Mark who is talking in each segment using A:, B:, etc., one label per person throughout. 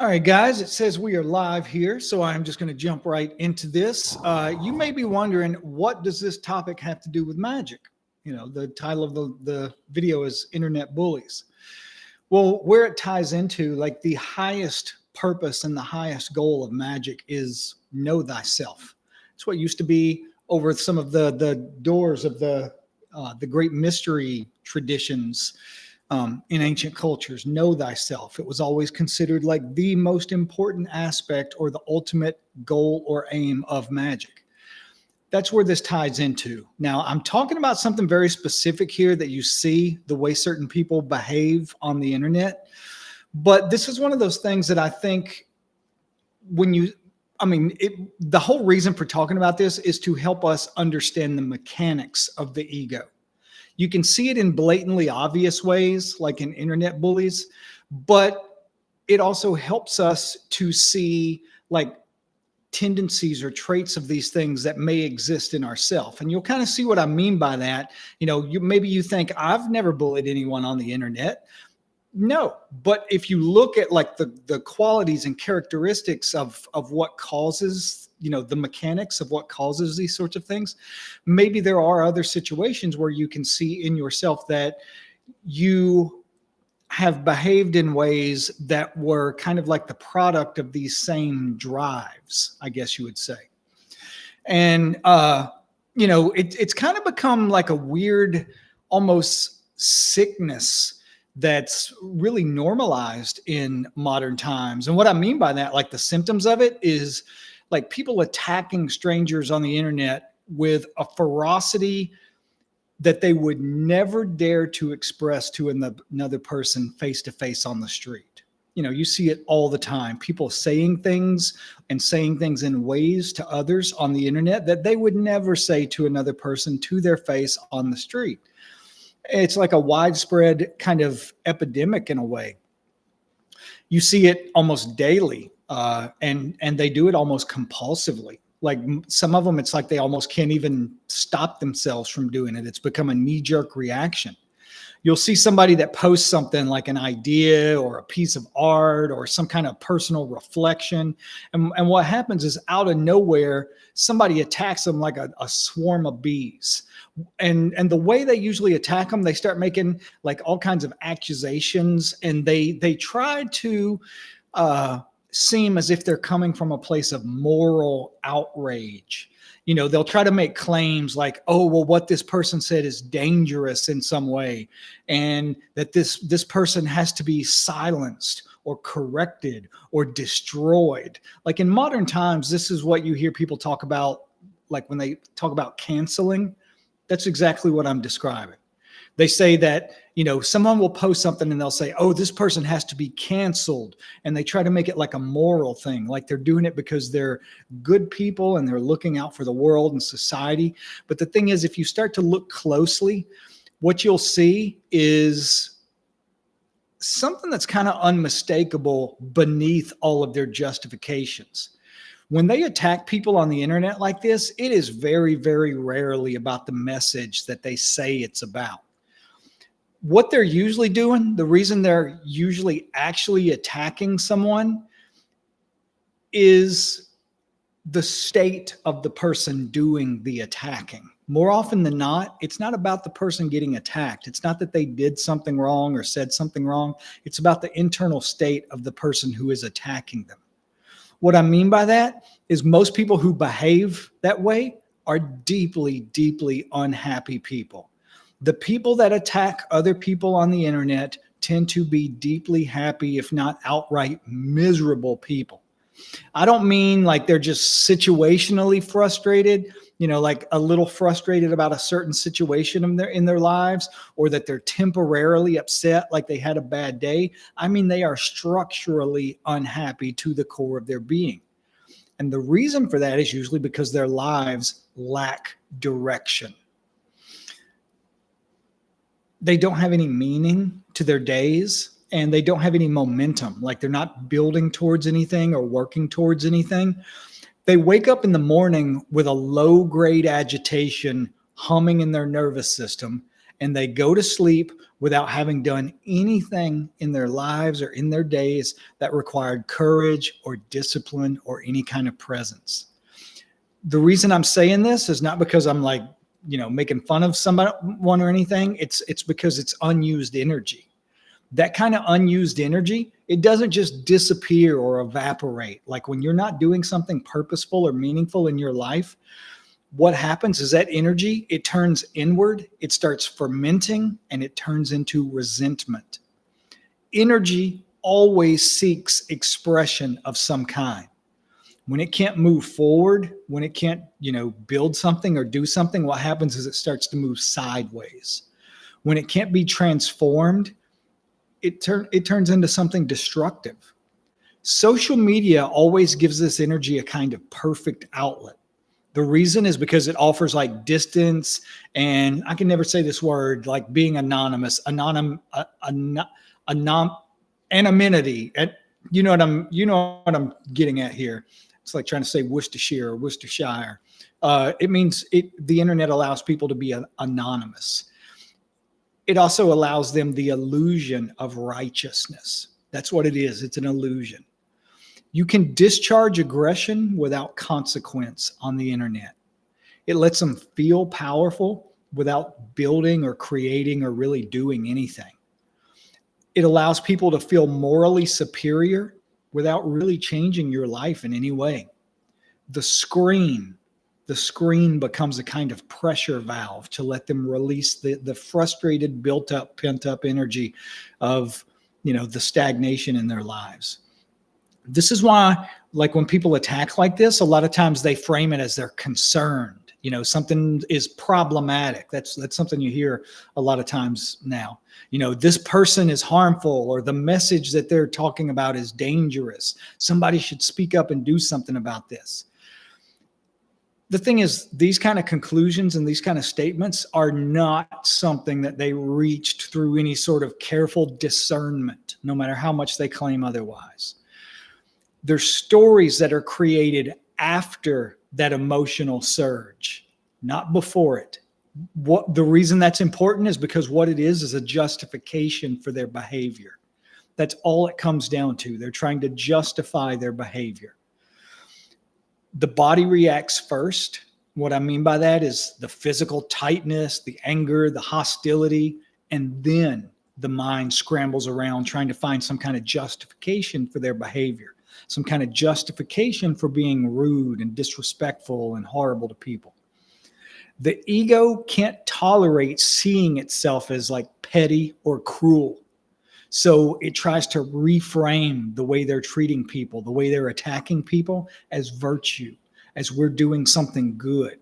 A: All right, guys, it says we are live here, so I'm just going to jump right into this. You may be wondering, what does this topic have to do with magic? You know, the title of the video is Internet Bullies. Well, where it ties into, like, the highest purpose and the highest goal of magic is know thyself. It's what used to be over some of the doors of the great mystery traditions in ancient cultures. Know thyself. It was always considered like the most important aspect or the ultimate goal or aim of magic. That's where this ties into. Now, I'm talking about something very specific here that you see the way certain people behave on the internet. But this is one of those things that I think the whole reason for talking about this is to help us understand the mechanics of the ego. You can see it in blatantly obvious ways, like in internet bullies, but it also helps us to see like tendencies or traits of these things that may exist in ourselves. And you'll kind of see what I mean by that. You know, maybe you think, I've never bullied anyone on the internet. No, but if you look at like the qualities and characteristics of what causes, you know, the mechanics of what causes these sorts of things, maybe there are other situations where you can see in yourself that you have behaved in ways that were kind of like the product of these same drives, I guess you would say. And you know, it's kind of become like a weird, almost sickness that's really normalized in modern times. And what I mean by that, like the symptoms of it, is like people attacking strangers on the internet with a ferocity that they would never dare to express to another person face to face on the street. You know, you see it all the time. People saying things in ways to others on the internet that they would never say to another person to their face on the street. It's like a widespread kind of epidemic in a way. You see it almost daily, and they do it almost compulsively. Like some of them, it's like they almost can't even stop themselves from doing it. It's become a knee-jerk reaction. You'll see somebody that posts something like an idea or a piece of art or some kind of personal reflection. And what happens is, out of nowhere, somebody attacks them like a swarm of bees. And the way they usually attack them, they start making like all kinds of accusations, and they try to seem as if they're coming from a place of moral outrage. You know, they'll try to make claims like, oh, well, what this person said is dangerous in some way, and that this person has to be silenced or corrected or destroyed. Like in modern times, this is what you hear people talk about, like when they talk about canceling. That's exactly what I'm describing. They say that, you know, someone will post something and they'll say, oh, this person has to be canceled. And they try to make it like a moral thing, like they're doing it because they're good people and they're looking out for the world and society. But the thing is, if you start to look closely, what you'll see is something that's kind of unmistakable beneath all of their justifications. When they attack people on the internet like this, it is very, very rarely about the message that they say it's about. What they're usually doing, the reason they're usually actually attacking someone, is the state of the person doing the attacking. More often than not, it's not about the person getting attacked. It's not that they did something wrong or said something wrong. It's about the internal state of the person who is attacking them. What I mean by that is most people who behave that way are deeply, deeply unhappy people. The people that attack other people on the internet tend to be deeply happy, if not outright miserable people. I don't mean like they're just situationally frustrated, you know, like a little frustrated about a certain situation in their lives, or that they're temporarily upset, like they had a bad day. I mean, they are structurally unhappy to the core of their being. And the reason for that is usually because their lives lack direction. They don't have any meaning to their days, and they don't have any momentum. Like they're not building towards anything or working towards anything. They wake up in the morning with a low-grade agitation humming in their nervous system, and they go to sleep without having done anything in their lives or in their days that required courage or discipline or any kind of presence. The reason I'm saying this is not because I'm like, making fun of someone or anything. It's because it's unused energy. That kind of unused energy, it doesn't just disappear or evaporate. Like when you're not doing something purposeful or meaningful in your life, what happens is that energy, it turns inward, it starts fermenting, and it turns into resentment. Energy always seeks expression of some kind. When it can't move forward, when it can't, build something or do something, what happens is it starts to move sideways. When it can't be transformed, it turns into something destructive. Social media always gives this energy a kind of perfect outlet. The reason is because it offers like distance, and I can never say this word, like being anonymous, anonymity. And you know what I'm getting at here. It's like trying to say Worcestershire or Worcestershire. It means the internet allows people to be anonymous. It also allows them the illusion of righteousness. That's what it is. It's an illusion. You can discharge aggression without consequence on the internet. It lets them feel powerful without building or creating or really doing anything. It allows people to feel morally superior without really changing your life in any way. The screen becomes a kind of pressure valve to let them release the frustrated, built up, pent up energy of, the stagnation in their lives. This is why, like when people attack like this, a lot of times they frame it as they're concerned. Something is problematic. That's something you hear a lot of times now. This person is harmful, or the message that they're talking about is dangerous. Somebody should speak up and do something about this. The thing is, these kind of conclusions and these kind of statements are not something that they reached through any sort of careful discernment, no matter how much they claim otherwise. They're stories that are created after that emotional surge, not before it. The reason that's important is because what it is a justification for their behavior. That's all it comes down to. They're trying to justify their behavior. The body reacts first. What I mean by that is the physical tightness, the anger, the hostility, and then the mind scrambles around trying to find some kind of justification for their behavior, some kind of justification for being rude and disrespectful and horrible to people. The ego can't tolerate seeing itself as like petty or cruel. So it tries to reframe the way they're treating people, the way they're attacking people, as virtue, as we're doing something good.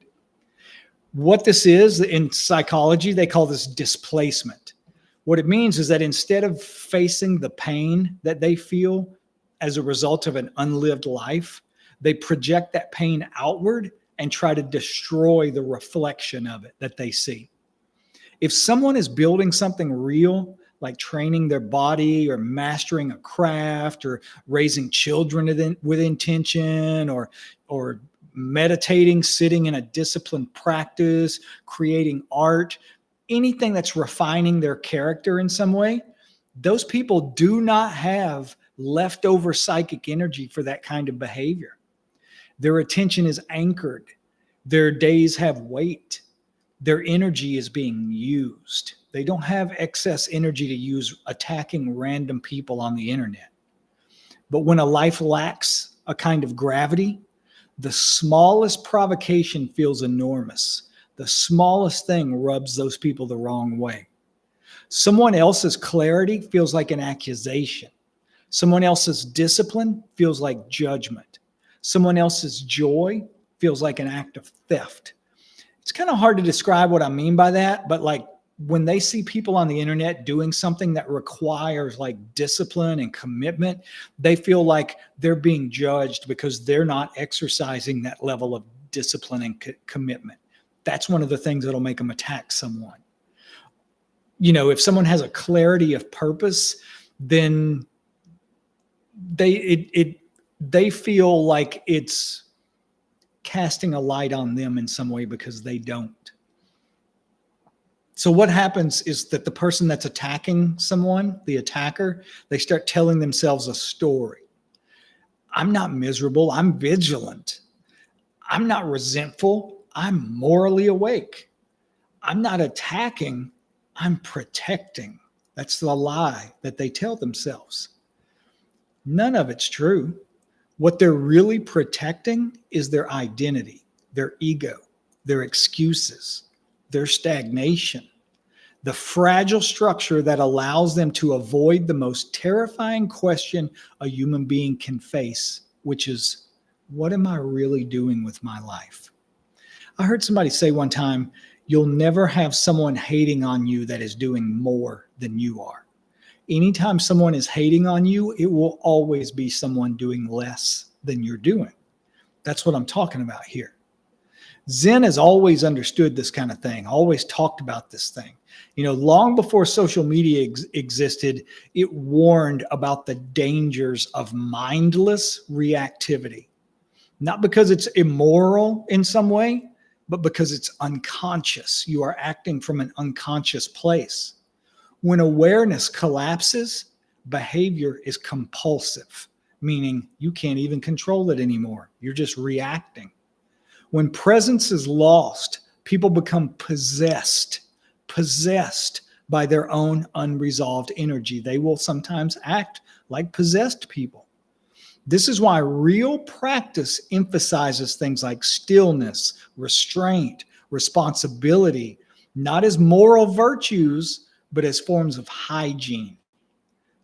A: What this is, in psychology, they call this displacement. What it means is that instead of facing the pain that they feel as a result of an unlived life, they project that pain outward and try to destroy the reflection of it that they see. If someone is building something real, like training their body or mastering a craft or raising children with intention or meditating, sitting in a disciplined practice, creating art, anything that's refining their character in some way, those people do not have leftover psychic energy for that kind of behavior. Their attention is anchored. Their days have weight. Their energy is being used. They don't have excess energy to use attacking random people on the internet. But when a life lacks a kind of gravity, the smallest provocation feels enormous. The smallest thing rubs those people the wrong way. Someone else's clarity feels like an accusation. Someone else's discipline feels like judgment. Someone else's joy feels like an act of theft. It's kind of hard to describe what I mean by that, but like when they see people on the internet doing something that requires like discipline and commitment, they feel like they're being judged because they're not exercising that level of discipline and commitment. That's one of the things that'll make them attack someone. If someone has a clarity of purpose, then they feel like it's casting a light on them in some way because they don't. So what happens is that the person that's attacking someone, the attacker, they start telling themselves a story. I'm not miserable. I'm vigilant. I'm not resentful. I'm morally awake. I'm not attacking. I'm protecting. That's the lie that they tell themselves. None of it's true. What they're really protecting is their identity, their ego, their excuses, their stagnation, the fragile structure that allows them to avoid the most terrifying question a human being can face, which is, what am I really doing with my life? I heard somebody say one time, you'll never have someone hating on you that is doing more than you are. Anytime someone is hating on you, it will always be someone doing less than you're doing. That's what I'm talking about here. Zen has always understood this kind of thing, always talked about this thing. Long before social media existed, it warned about the dangers of mindless reactivity. Not because it's immoral in some way, but because it's unconscious. You are acting from an unconscious place. When awareness collapses, behavior is compulsive, meaning you can't even control it anymore. You're just reacting. When presence is lost, people become possessed by their own unresolved energy. They will sometimes act like possessed people. This is why real practice emphasizes things like stillness, restraint, responsibility, not as moral virtues, but as forms of hygiene.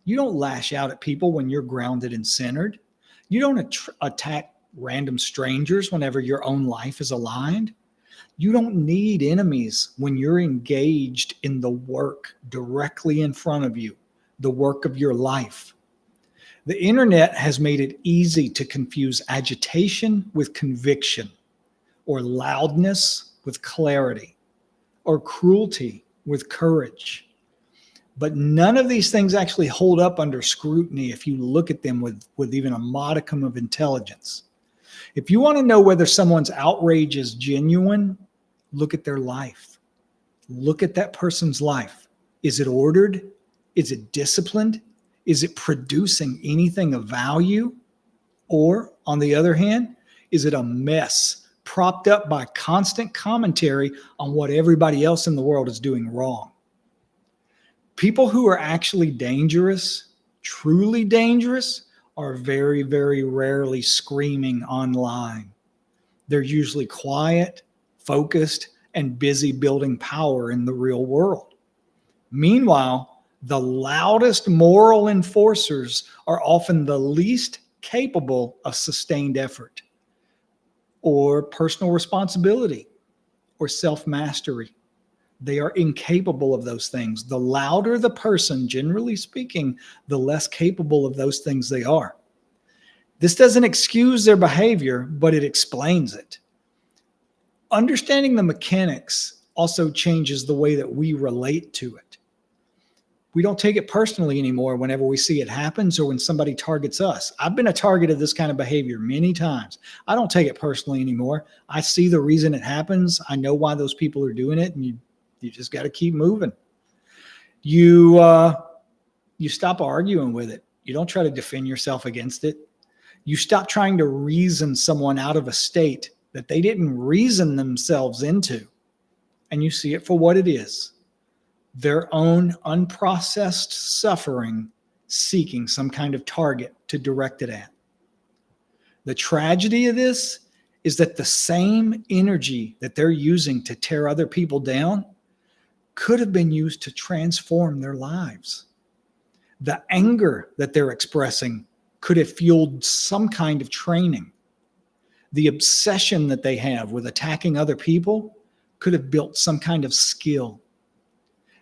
A: You don't lash out at people when you're grounded and centered. You don't attack random strangers whenever your own life is aligned. You don't need enemies when you're engaged in the work directly in front of you, the work of your life. The internet has made it easy to confuse agitation with conviction, or loudness with clarity, or cruelty with courage. But none of these things actually hold up under scrutiny if you look at them with even a modicum of intelligence. If you want to know whether someone's outrage is genuine, look at their life. Look at that person's life. Is it ordered? Is it disciplined? Is it producing anything of value? Or, on the other hand, is it a mess propped up by constant commentary on what everybody else in the world is doing wrong? People who are actually dangerous, truly dangerous, are very, very rarely screaming online. They're usually quiet, focused, and busy building power in the real world. Meanwhile, the loudest moral enforcers are often the least capable of sustained effort or personal responsibility or self-mastery. They are incapable of those things. The louder the person, generally speaking, the less capable of those things they are. This doesn't excuse their behavior, but it explains it. Understanding the mechanics also changes the way that we relate to it. We don't take it personally anymore whenever we see it happens or when somebody targets us. I've been a target of this kind of behavior many times. I don't take it personally anymore. I see the reason it happens. I know why those people are doing it, and you just got to keep moving. You stop arguing with it. You don't try to defend yourself against it. You stop trying to reason someone out of a state that they didn't reason themselves into, and you see it for what it is. Their own unprocessed suffering seeking some kind of target to direct it at. The tragedy of this is that the same energy that they're using to tear other people down could have been used to transform their lives. The anger that they're expressing could have fueled some kind of training. The obsession that they have with attacking other people could have built some kind of skill.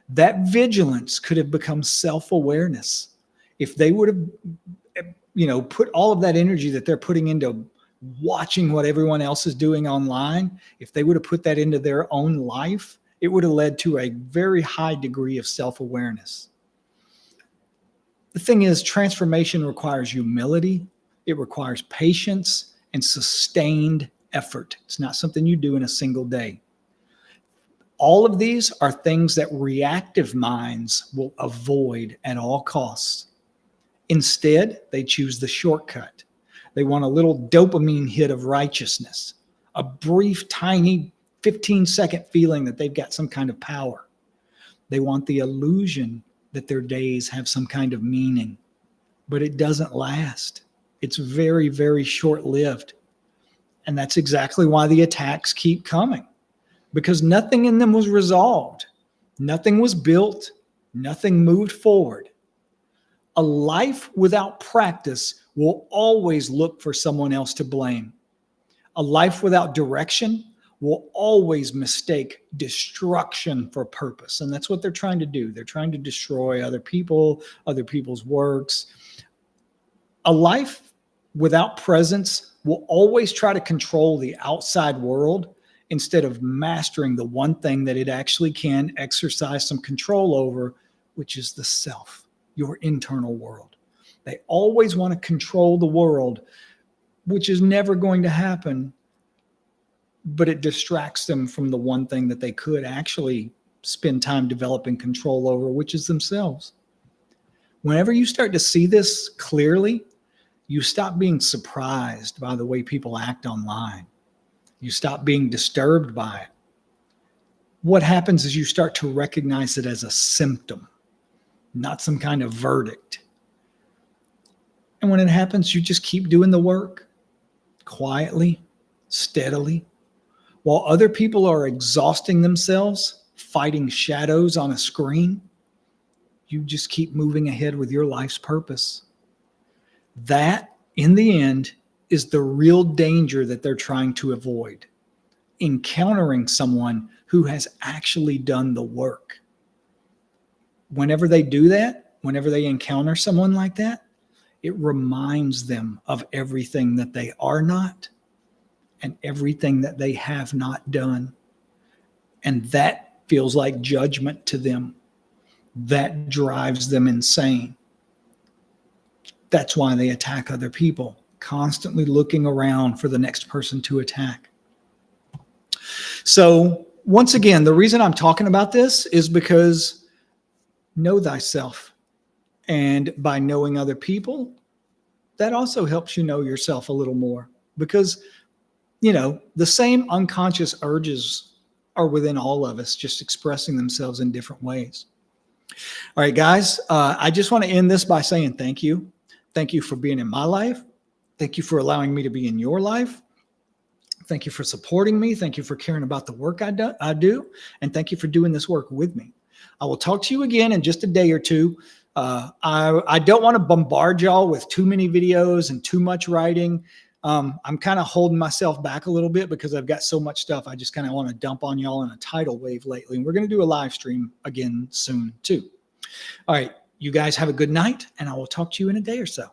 A: That vigilance could have become self-awareness. If they would have, put all of that energy that they're putting into watching what everyone else is doing online, if they would have put that into their own life, it would have led to a very high degree of self-awareness. The thing is, transformation requires humility. It requires patience and sustained effort. It's not something you do in a single day. All of these are things that reactive minds will avoid at all costs. Instead, they choose the shortcut. They want a little dopamine hit of righteousness, a brief, tiny 15-second feeling that they've got some kind of power. They want the illusion that their days have some kind of meaning, but it doesn't last. It's very, very short-lived. And that's exactly why the attacks keep coming, because nothing in them was resolved. Nothing was built. Nothing moved forward. A life without practice will always look for someone else to blame. A life without direction will always mistake destruction for purpose. And that's what they're trying to do. They're trying to destroy other people, other people's works. A life without presence will always try to control the outside world instead of mastering the one thing that it actually can exercise some control over, which is the self, your internal world. They always want to control the world, which is never going to happen, but it distracts them from the one thing that they could actually spend time developing control over, which is themselves. Whenever you start to see this clearly, you stop being surprised by the way people act online. You stop being disturbed by it. What happens is you start to recognize it as a symptom, not some kind of verdict. And when it happens, you just keep doing the work quietly, steadily, while other people are exhausting themselves, fighting shadows on a screen. You just keep moving ahead with your life's purpose. That, in the end, is the real danger that they're trying to avoid. Encountering someone who has actually done the work. Whenever they do that, whenever they encounter someone like that, it reminds them of everything that they are not and everything that they have not done. And that feels like judgment to them. That drives them insane. That's why they attack other people, constantly looking around for the next person to attack. So once again, the reason I'm talking about this is because know thyself. And by knowing other people, that also helps you know yourself a little more, because, you know, the same unconscious urges are within all of us, just expressing themselves in different ways. All right, guys, I just want to end this by saying thank you. Thank you for being in my life. Thank you for allowing me to be in your life. Thank you for supporting me. Thank you for caring about the work I do. And thank you for doing this work with me. I will talk to you again in just a day or two. I don't want to bombard y'all with too many videos and too much writing. I'm kind of holding myself back a little bit because I've got so much stuff. I just kind of want to dump on y'all in a tidal wave lately. And we're going to do a live stream again soon too. All right. You guys have a good night, and I will talk to you in a day or so.